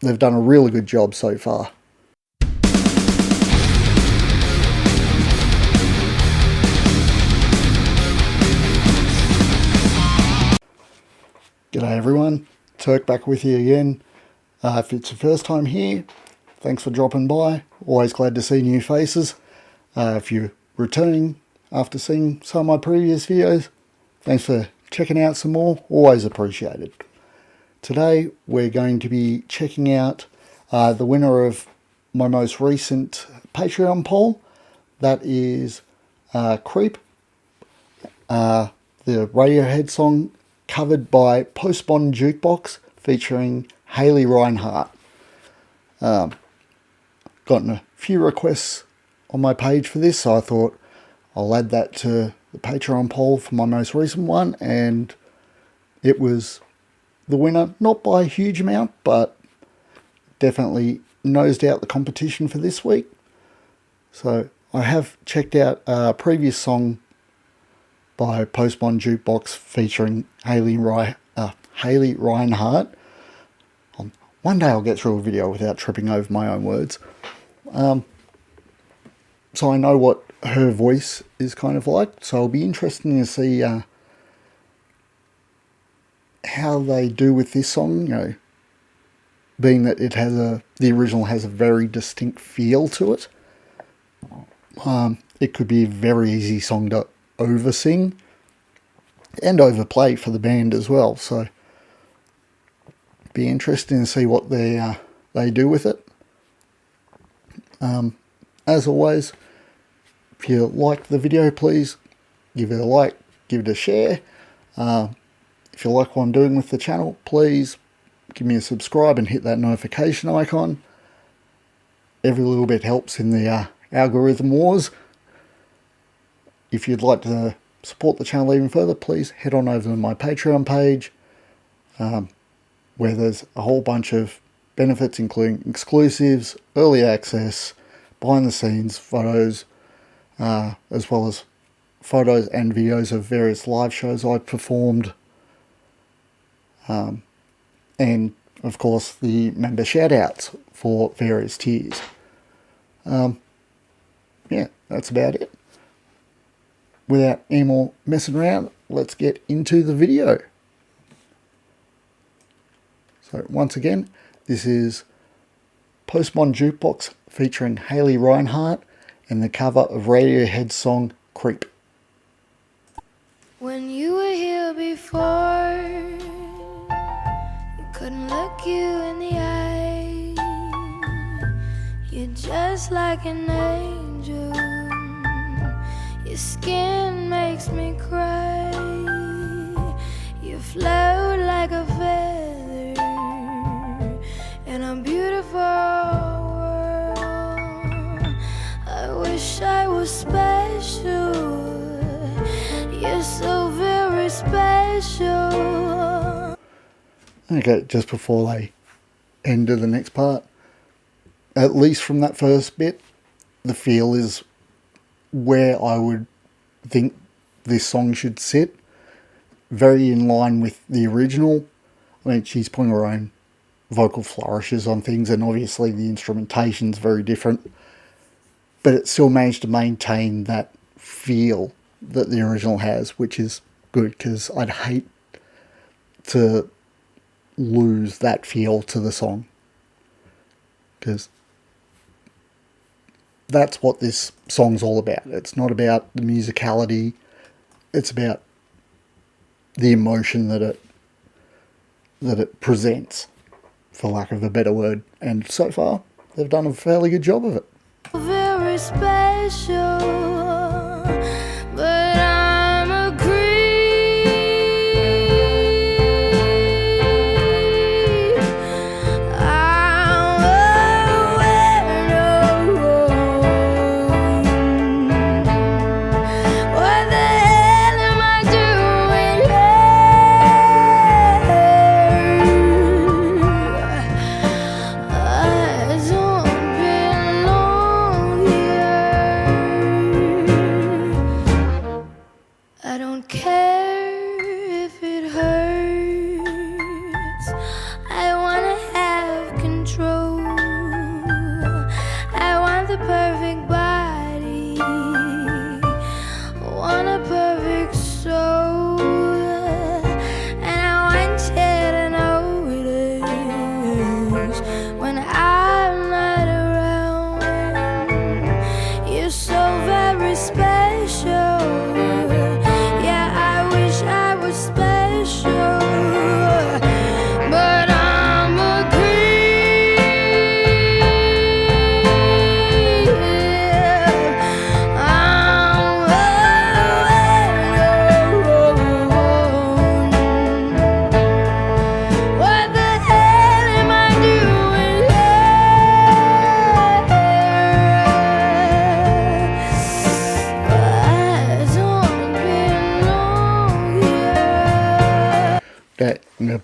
they've done a really good job so far. G'day everyone, Turk back with you again. If it's your first time here, thanks for dropping by. Always glad to see new faces. If you're returning after seeing some of my previous videos, thanks for checking out some more. Always appreciated. Today we're going to be checking out the winner of my most recent Patreon poll. That is Creep, the Radiohead song covered by Postmodern Jukebox featuring Haley Reinhart. Gotten a few requests on my page for this, so I thought I'll add that to the Patreon poll for my most recent one, and it was the winner, not by a huge amount, but definitely nosed out the competition for this week. So I have checked out a previous song by Postmodern Jukebox featuring Haley Reinhart. One day I'll get through a video without tripping over my own words. So I know what her voice is kind of like, so it'll be interesting to see how they do with this song, you know, being that it has the original has a very distinct feel to it. It could be a very easy song to over-sing and overplay for the band as well, so be interesting to see what they do with it. As always, if you liked the video, please give it a like, give it a share. If you like what I'm doing with the channel, please give me a subscribe and hit that notification icon. Every little bit helps in the algorithm wars. If you'd like to support the channel even further, please head on over to my Patreon page, where there's a whole bunch of benefits, including exclusives, early access, behind the scenes photos, as well as photos and videos of various live shows I've performed, and of course the member shout outs for various tiers. Yeah, that's about it. Without any more messing around, let's get into the video. So once again, this is Postmodern Jukebox featuring Haley Reinhart and the cover of Radiohead's song Creep. When you were here before, you couldn't look you in the eye. You're just like an angel. Your skin makes me cry. You float like a feather in a beautiful world. I wish I was special. You're so very special. Okay, just before they end to the next part, at least from that first bit, the feel is where I would think this song should sit. Very in line with the original. I mean, she's putting her own vocal flourishes on things, and obviously the instrumentation's very different, but it still managed to maintain that feel that the original has, which is good, because I'd hate to lose that feel to the song, because that's what this song's all about. It's not about the musicality, it's about the emotion that it presents, for lack of a better word, and so far they've done a fairly good job of it. Very special, but I'm a creep. I'm a weirdo. What the hell am I doing here? I don't belong here.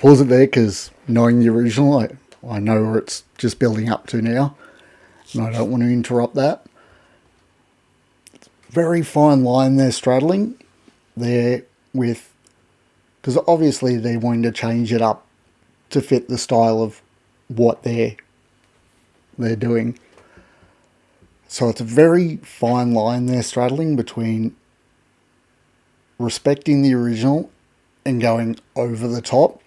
pause it there because knowing the original, I know where it's just building up to now, and I don't want to interrupt that. Very fine line they're straddling there with, because obviously they're wanting to change it up to fit the style of what they're doing. So it's a very fine line they're straddling between respecting the original and going over the top.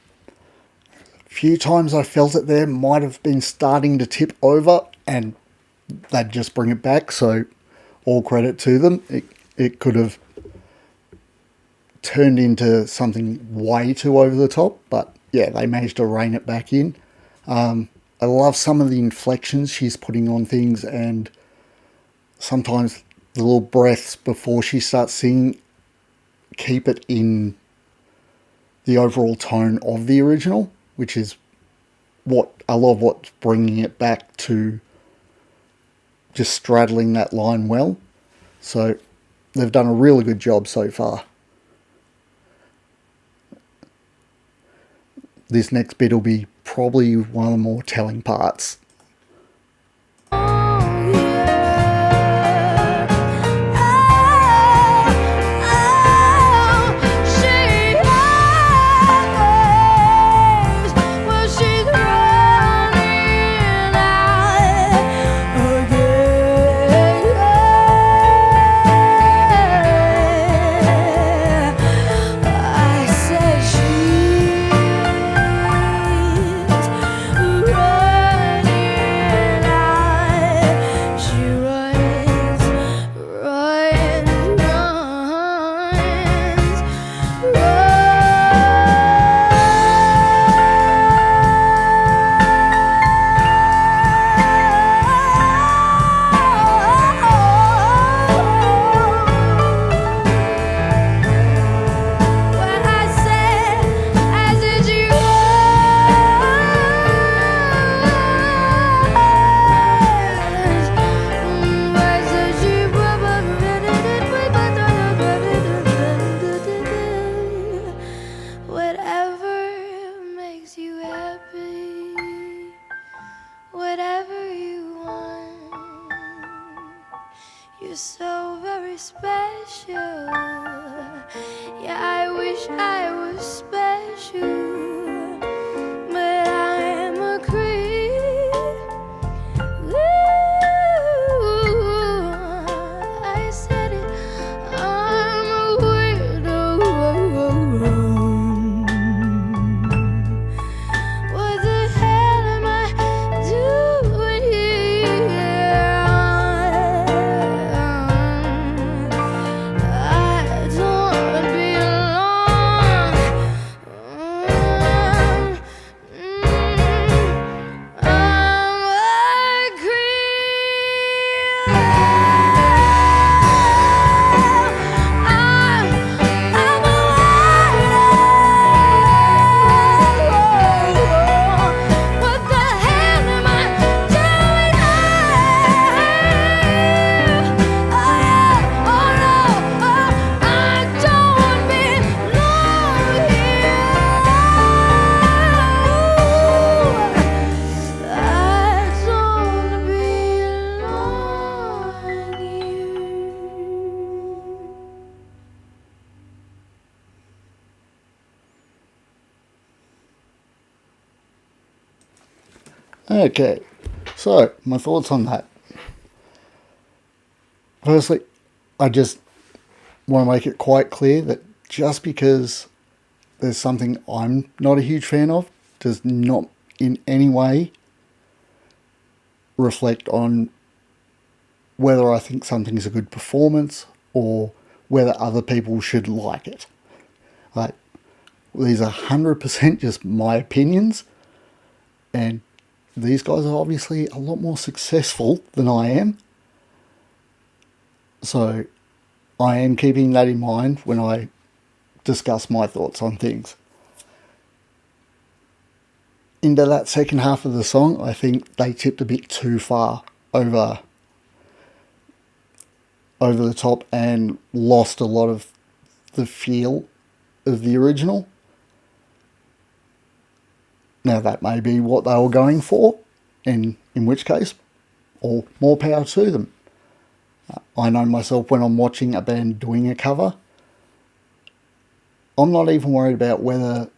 A few times I felt it there might have been starting to tip over and they'd just bring it back, so all credit to them. It could have turned into something way too over the top, but yeah, they managed to rein it back in. I love some of the inflections she's putting on things, and sometimes the little breaths before she starts singing keep it in the overall tone of the original, which is what a lot of what's bringing it back to just straddling that line well. So they've done a really good job so far. This next bit will be probably one of the more telling parts. You're so very special. Yeah, I wish I was special, but I'm a creep. Ooh, I said it. I'm a weirdo. What the hell am I doing here? I don't belong. I'm a creep. I'm a weirdo. What the hell am I doing here? Oh yeah, oh no, I don't belong here. I don't belong here. Okay, so my thoughts on that. Firstly, I just want to make it quite clear that just because there's something I'm not a huge fan of does not in any way reflect on whether I think something's a good performance or whether other people should like it. Like, these are 100% just my opinions, and these guys are obviously a lot more successful than I am. So I am keeping that in mind when I discuss my thoughts on things. Into that second half of the song, I think they tipped a bit too far over the top and lost a lot of the feel of the original. Now that may be what they were going for, and in which case, all more power to them. I know myself when I'm watching a band doing a cover, I'm not even worried about whether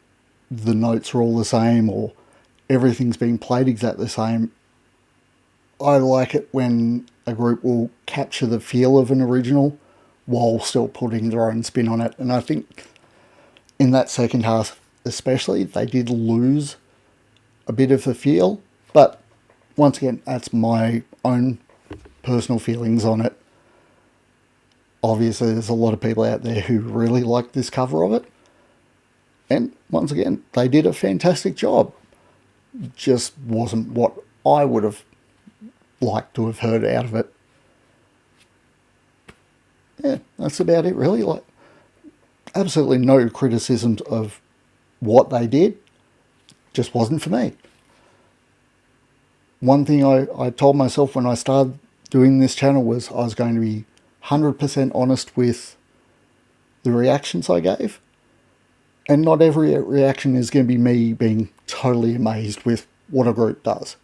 the notes are all the same or everything's being played exactly the same. I like it when a group will capture the feel of an original while still putting their own spin on it. And I think in that second half especially, they did lose a bit of the feel. But once again, that's my own personal feelings on it. Obviously, there's a lot of people out there who really like this cover of it. And once again, they did a fantastic job. Just wasn't what I would have liked to have heard out of it. Yeah, that's about it really. Like, absolutely no criticisms of what they did. Just wasn't for me. One thing I told myself when I started doing this channel was I was going to be 100% honest with the reactions I gave. And not every reaction is going to be me being totally amazed with what a group does.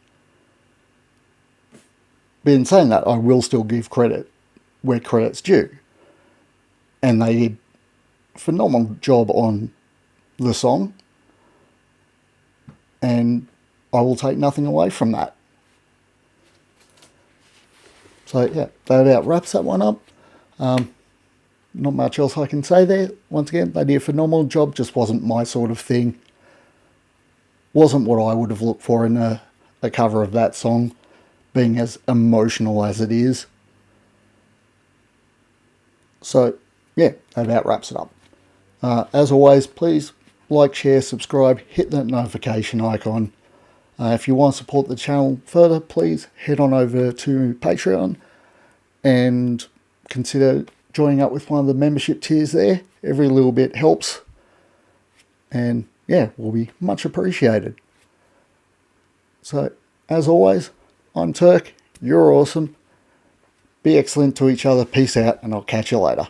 But in saying that, I will still give credit where credit's due. And they did a phenomenal job on the song. And I will take nothing away from that. So yeah, that about wraps that one up. Not much else I can say there. Once again, they did a phenomenal job, just wasn't my sort of thing. Wasn't what I would have looked for in a cover of that song, being as emotional as it is. So yeah, that about wraps it up. As always, please like, share, subscribe, hit that notification icon. If you want to support the channel further, please head on over to Patreon and consider joining up with one of the membership tiers there. Every little bit helps. And yeah, will be much appreciated. So, as always, I'm Turk. You're awesome. Be excellent to each other. Peace out, and I'll catch you later.